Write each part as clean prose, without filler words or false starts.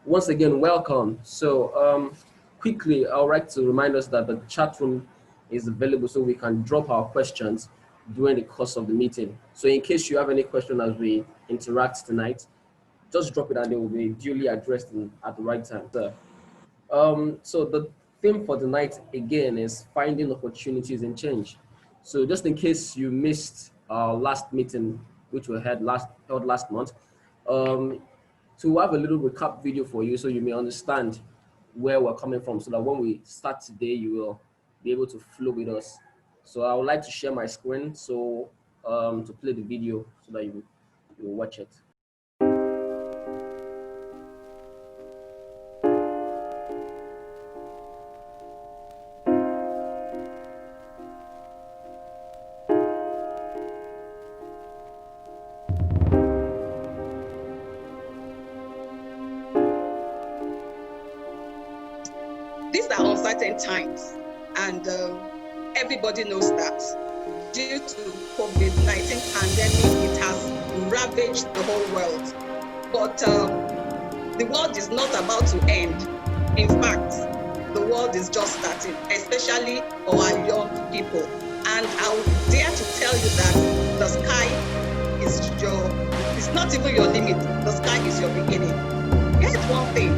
Once again, welcome. Quickly, I would like to remind us that the chat room is available so we can drop our questions during the course of the meeting. So in case you have any question as we interact tonight, just drop it and they will be duly addressed at the right time. So the theme for tonight again is finding opportunities in change. So just in case you missed our last meeting, which we had held last month, um, to have a little recap video for you so you may understand where we're coming from, so that when we start today, you will be able to flow with us. So I would like to share my screen to play the video so that you will watch it. These are uncertain times, and everybody knows that. Due to COVID-19 pandemic, it has ravaged the whole world. But the world is not about to end. In fact, the world is just starting, especially for our young people. And I would dare to tell you that the sky it's not even your limit. The sky is your beginning. Here's one thing.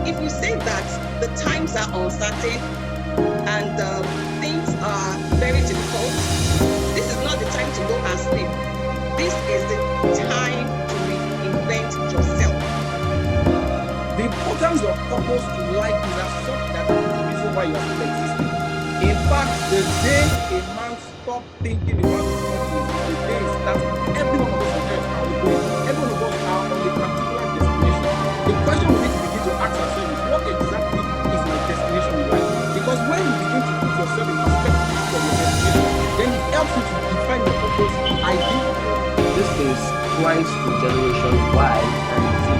If you say that the times are uncertain and things are very difficult, this is not the time to go and sleep. This is the time to reinvent yourself. The importance of purpose to life is as such that is the reason why you are still existing. In fact, the day a man stops thinking about his purpose, the day is that every one of us on earth are going. Every one of us are on a particular destination. The question we need to begin to ask ourselves is, what exactly is my destination in life? Because when you begin to put yourself in perspective from your destination, then it helps you to define your purpose ideally. This is Christ to Generation Y and Z.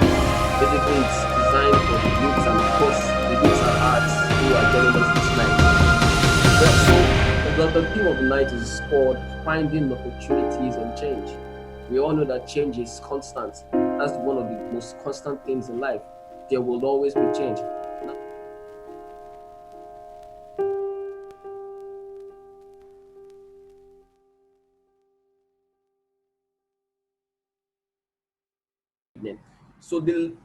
Basically, it's designed for the youths and of course the youths and arts who are joining us this night. The theme of the night is called Finding Opportunities and Change. We all know that change is constant. That's one of the most constant things in life. There will always be change. So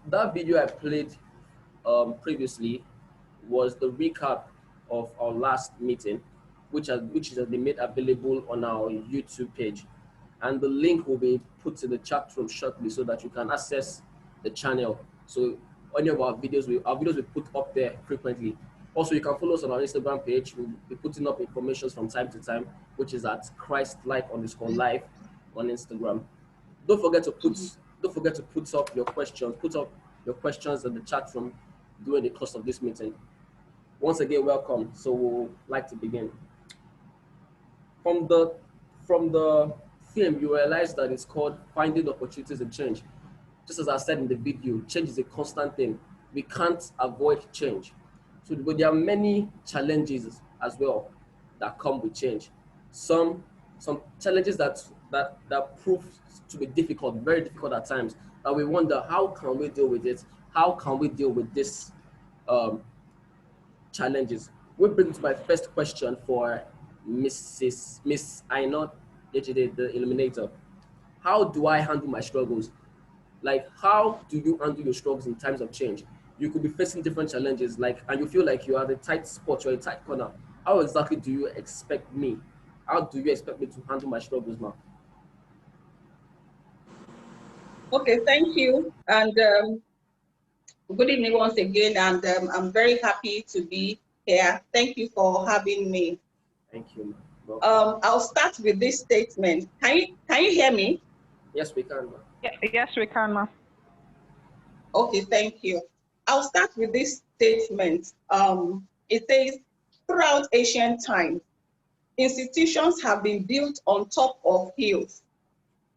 that video I played previously was the recap of our last meeting, which has been made available on our YouTube page, and the link will be put in the chat room shortly so that you can access the channel. So any of our videos will be put up there frequently. Also, you can follow us on our Instagram page. We'll be putting up information from time to time, which is at Christ_life on Instagram. Don't forget to put up your questions. Put up your questions in the chat room during the course of this meeting. Once again, welcome. So we'll like to begin. From the theme, you realize that it's called Finding Opportunities in Change. Just as I said in the video, change is a constant thing. We can't avoid change. So, but there are many challenges as well that come with change. Some challenges that prove to be difficult, very difficult at times. And we wonder, how can we deal with it? How can we deal with this challenges? We bring to my first question for Miss Aina, the Illuminator. How do I handle my struggles? Like, how do you handle your struggles in times of change? You could be facing different challenges, and you feel like you are at a tight spot, you're a tight corner. How exactly do you expect me? How do you expect me to handle my struggles now? Okay, thank you. And good evening once again. And I'm very happy to be here. Thank you for having me. Thank you. I'll start with this statement. Can you hear me? Yes, we can. Yes, we can, ma. Okay, thank you. I'll start with this statement. It says, throughout ancient times, institutions have been built on top of hills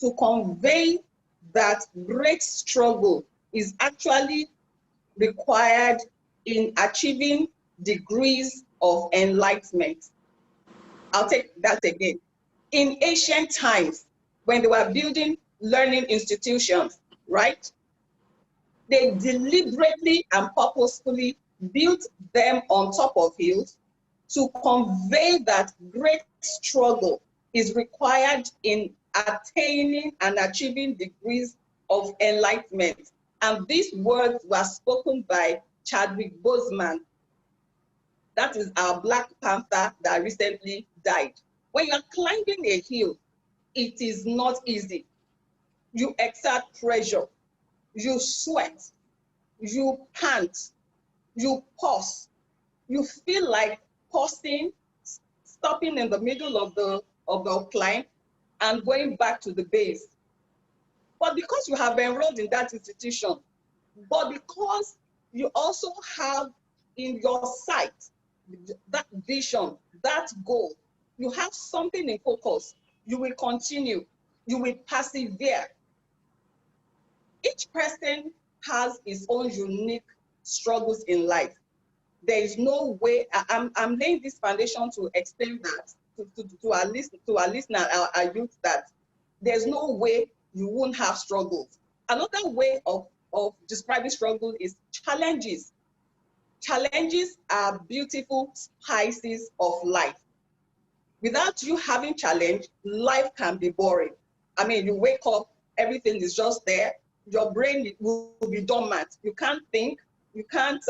to convey that great struggle is actually required in achieving degrees of enlightenment. I'll take that again. In ancient times, when they were building learning institutions, right? They deliberately and purposefully built them on top of hills to convey that great struggle is required in attaining and achieving degrees of enlightenment. And these words were spoken by Chadwick Boseman. That is our Black Panther that recently died. When you are climbing a hill, it is not easy. You exert pressure, you sweat, you pant, you pause, you feel like pausing, stopping in the middle of the climb and going back to the base. But because you have enrolled in that institution, but because you also have in your sight that vision, that goal, you have something in focus, you will continue, you will persevere. Each person has his own unique struggles in life. There is no way, I'm laying this foundation to explain that to our listener, our youth, that there's no way you won't have struggles. Another way of describing struggle is challenges. Challenges are beautiful spices of life. Without you having challenge, life can be boring. I mean, you wake up, everything is just there. Your brain will be dormant. You can't think, you can't,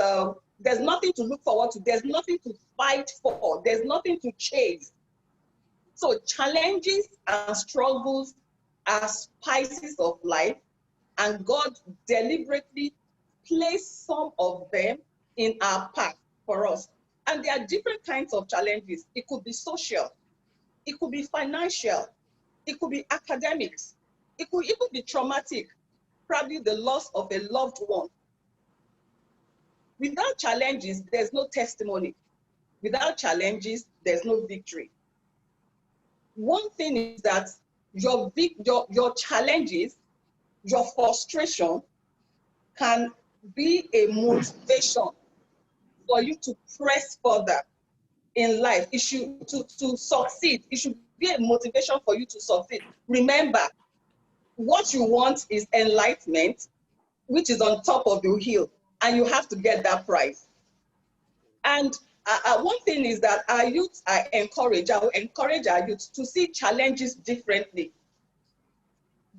there's nothing to look forward to. There's nothing to fight for. There's nothing to chase. So challenges and struggles are spices of life, and God deliberately placed some of them in our path for us. And there are different kinds of challenges. It could be social, it could be financial, it could be academics, it could even be traumatic, probably the loss of a loved one. Without challenges, there's no testimony. Without challenges, there's no victory. One thing is that your challenges, your frustration can be a motivation for you to press further in life. It should, to succeed, it should be a motivation for you to succeed. Remember, what you want is enlightenment, which is on top of your hill, and you have to get that prize. And one thing is that our youth are encouraged, I will encourage our youth to see challenges differently.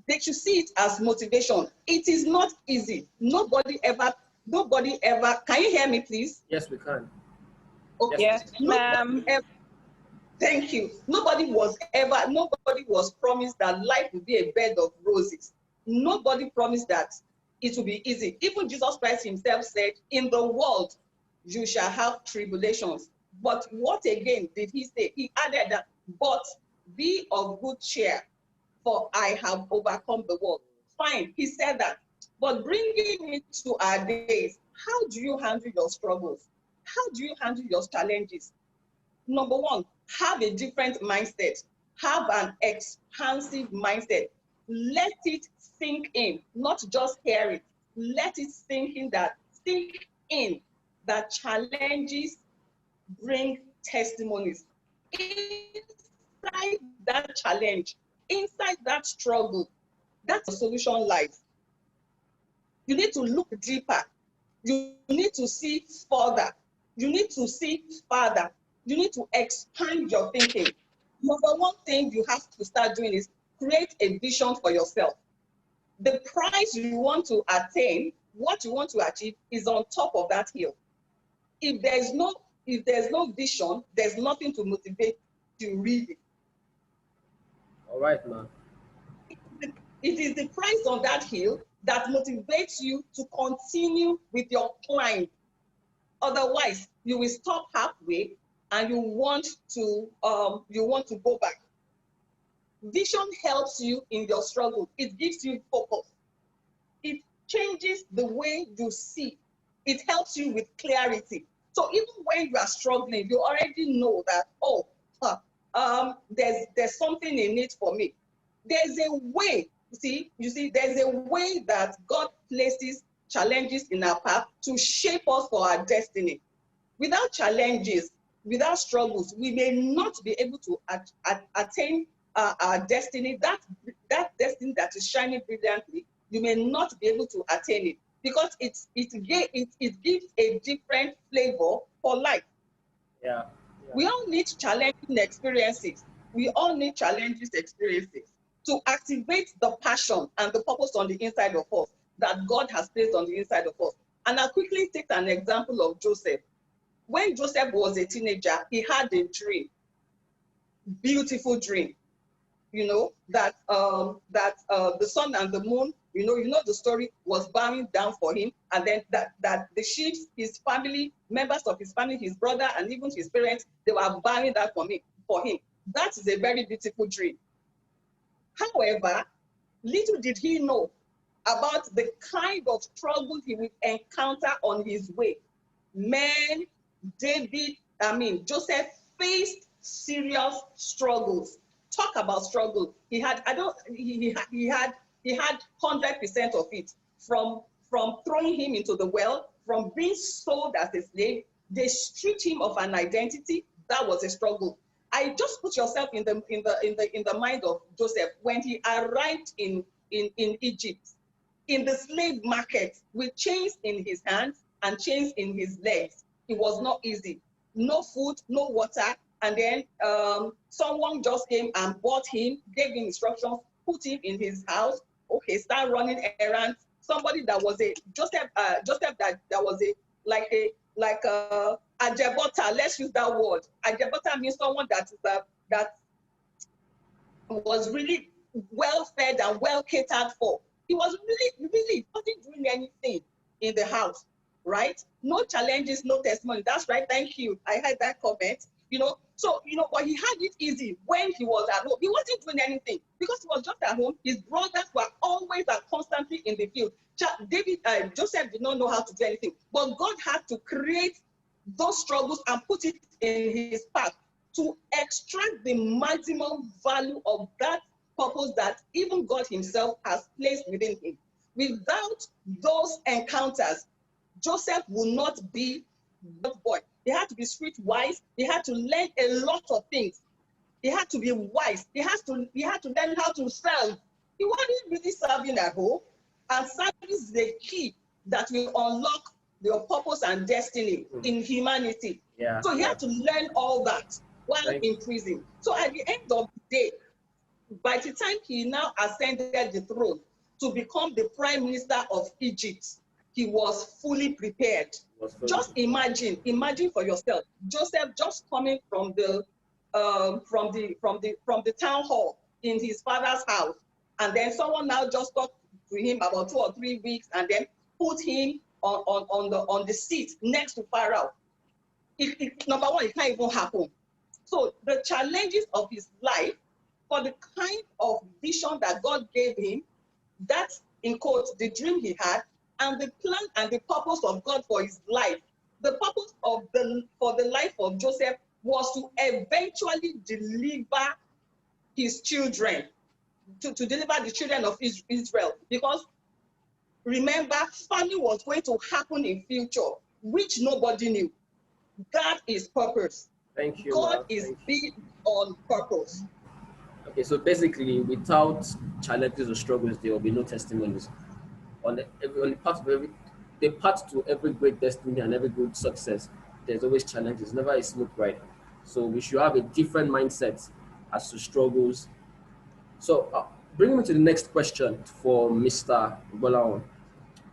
They should see it as motivation. It is not easy. Nobody ever, can you hear me, please? Yes, we can. Okay. Yes, ma'am. Thank you. Nobody was promised that life would be a bed of roses. Nobody promised that it will be easy. Even Jesus Christ himself said, in the world, you shall have tribulations. But what again did he say? He added that, but be of good cheer, for I have overcome the world. Fine, he said that. But bringing it to our days, how do you handle your struggles? How do you handle your challenges? Number one, have a different mindset. Have an expansive mindset. Let it sink in, not just hear it. Let it sink in that challenges bring testimonies. Inside that challenge, inside that struggle, that's the solution lies. You need to look deeper. You need to see further. You need to see farther. You need to expand your thinking. Number one thing you have to start doing is create a vision for yourself. The prize you want to attain, what you want to achieve, is on top of that hill. If there's no vision, there's nothing to motivate you really. All right, man. It is the prize on that hill that motivates you to continue with your climb. Otherwise, you will stop halfway and you want to go back. Vision helps you in your struggle. It gives you focus. It changes the way you see. It helps you with clarity. So even when you are struggling, you already know that, there's something in it for me. There's a way, you see, there's a way that God places challenges in our path to shape us for our destiny. Without challenges, without struggles, we may not be able to attain our destiny. That destiny that is shining brilliantly, you may not be able to attain it. because it gives a different flavor for life. Yeah. We all need challenging experiences. We all need challenging experiences to activate the passion and the purpose on the inside of us that God has placed on the inside of us. And I'll quickly take an example of Joseph. When Joseph was a teenager, he had a dream, beautiful dream, that the sun and the moon, the story, was bowing down for him, and then that the sheep, his family, members of his family, his brother, and even his parents, they were bowing down for him. That is a very beautiful dream. However, little did he know about the kind of struggle he would encounter on his way. Joseph faced serious struggles. Talk about struggle. He had 100% of it. From throwing him into the well, from being sold as a slave, they stripped him of an identity. That was a struggle. I just put yourself in the mind of Joseph when he arrived in Egypt, in the slave market, with chains in his hands and chains in his legs. It was not easy. No food, no water. And then someone just came and bought him, gave him instructions, put him in his house. Okay, start running errands. Somebody that was a Joseph that was a ajebota. Let's use that word. Ajebota means someone that was really well fed and well catered for. He was really wasn't doing anything in the house, right? No challenges, no testimony. That's right. Thank you. I heard that comment. But he had it easy when he was at home. He wasn't doing anything because he was just at home. His brothers were always and constantly in the field. Joseph did not know how to do anything, but God had to create those struggles and put it in his path to extract the maximum value of that purpose that even God himself has placed within him. Without those encounters, Joseph will not be that boy. He had to be streetwise. He had to learn a lot of things. He had to be wise. He had to learn how to serve. He wasn't really serving at home, and service is the key that will unlock your purpose and destiny in humanity. Yeah. So he had to learn all that while in prison. So at the end of the day, by the time he now ascended the throne to become the prime minister of Egypt, he was fully prepared. Just imagine for yourself, Joseph just coming from the town hall in his father's house, and then someone now just talked to him about 2 or 3 weeks, and then put him on the seat next to Pharaoh. Number one, it can't even happen. So the challenges of his life, for the kind of vision that God gave him, that's in quotes the dream he had, and the plan and the purpose of God for his life. The purpose for the life of Joseph was to eventually deliver his children, to deliver the children of Israel. Because remember, famine was going to happen in future, which nobody knew. That is purpose. Thank you. God is big on purpose. Okay, so basically, without challenges or struggles, there will be no testimonies. On the path to every great destiny and every good success, there's always challenges, never a smooth ride. So we should have a different mindset as to struggles. So bring me to the next question for Mr. Gbolahan.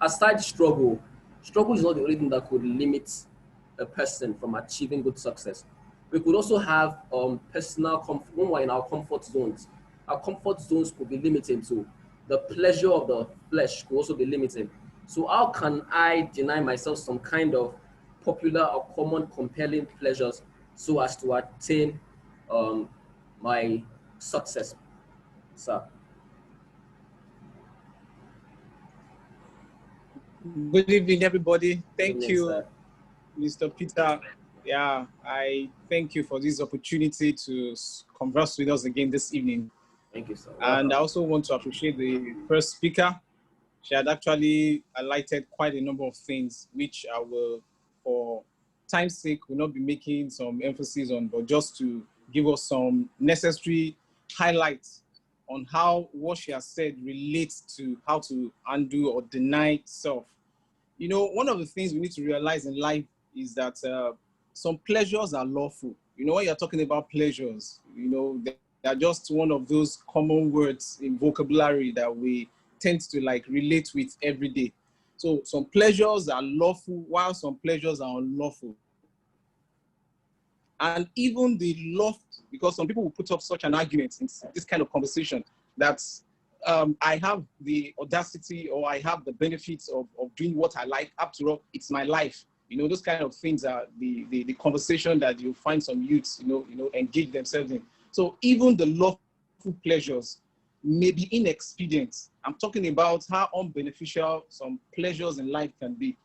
Aside struggle is not the only thing that could limit a person from achieving good success. We could also have personal comfort. When we're in our comfort zones, our comfort zones could be limited to. The pleasure of the flesh could also be limited. So how can I deny myself some kind of popular or common compelling pleasures so as to attain my success, sir? Good evening, everybody. Thank Good evening, you, sir. Mr. Peter. Yeah, I thank you for this opportunity to converse with us again this evening. Thank you, sir. And I also want to appreciate the first speaker. She had actually highlighted quite a number of things, which I will, for time's sake, will not be making some emphasis on, but just to give us some necessary highlights on how what she has said relates to how to undo or deny self You know, one of the things we need to realize in life is that some pleasures are lawful. You know, when you're talking about pleasures, you know, they are just one of those common words in vocabulary that we tend to like relate with every day. So some pleasures are lawful while some pleasures are unlawful. And even the love, because some people will put up such an argument in this kind of conversation that I have the audacity or I have the benefits of doing what I like. After all, it's my life. You know, those kind of things are the conversation that you find some youths, you know, engage themselves in. So even the lawful pleasures may be inexpedient. I'm talking about how unbeneficial some pleasures in life can be.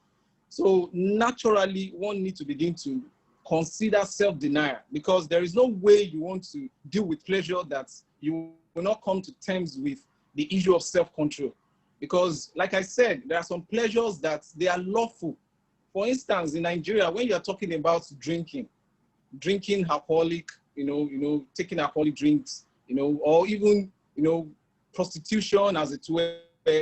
So naturally, one needs to begin to consider self-denial, because there is no way you want to deal with pleasure that you will not come to terms with the issue of self-control. Because like I said, there are some pleasures that they are lawful. For instance, in Nigeria, when you're talking about drinking alcoholic, you know, taking alcoholic drinks, you know, or even, you know, prostitution as it were,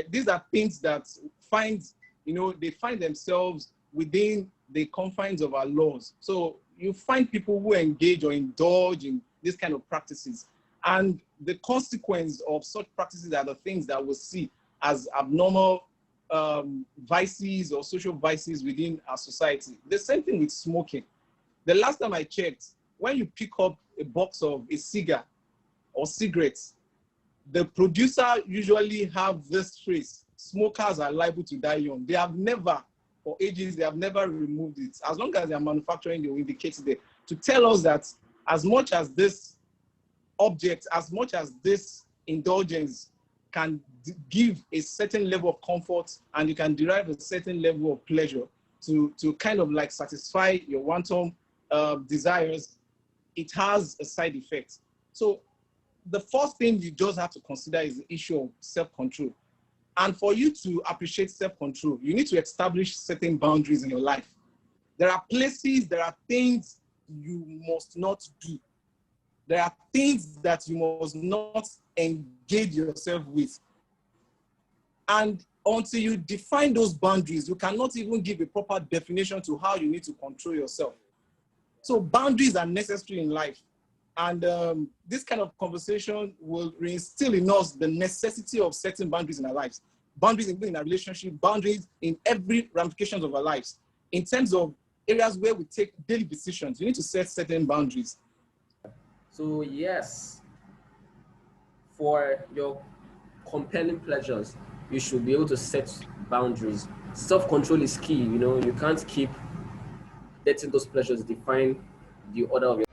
these are things that they find themselves within the confines of our laws. So you find people who engage or indulge in this kind of practices. And the consequence of such practices are the things that we'll see as abnormal vices or social vices within our society. The same thing with smoking. The last time I checked, when you pick up a box of a cigar or cigarettes, the producer usually have this phrase: smokers are liable to die young. They have never, for ages, they have never removed it. As long as they are manufacturing, they will indicate it there to tell us that as much as this object, as much as this indulgence can give a certain level of comfort and you can derive a certain level of pleasure to kind of like satisfy your wanton desires, it has a side effect. So the first thing you just have to consider is the issue of self-control. And for you to appreciate self-control, you need to establish certain boundaries in your life. There are places, there are things you must not do. There are things that you must not engage yourself with. And until you define those boundaries, you cannot even give a proper definition to how you need to control yourself. So boundaries are necessary in life. And this kind of conversation will reinstill in us the necessity of setting boundaries in our lives. Boundaries in our relationship, boundaries in every ramifications of our lives. In terms of areas where we take daily decisions, you need to set certain boundaries. So yes, for your compelling pleasures, you should be able to set boundaries. Self-control is key. You know, you can't keep letting those pleasures define the order of your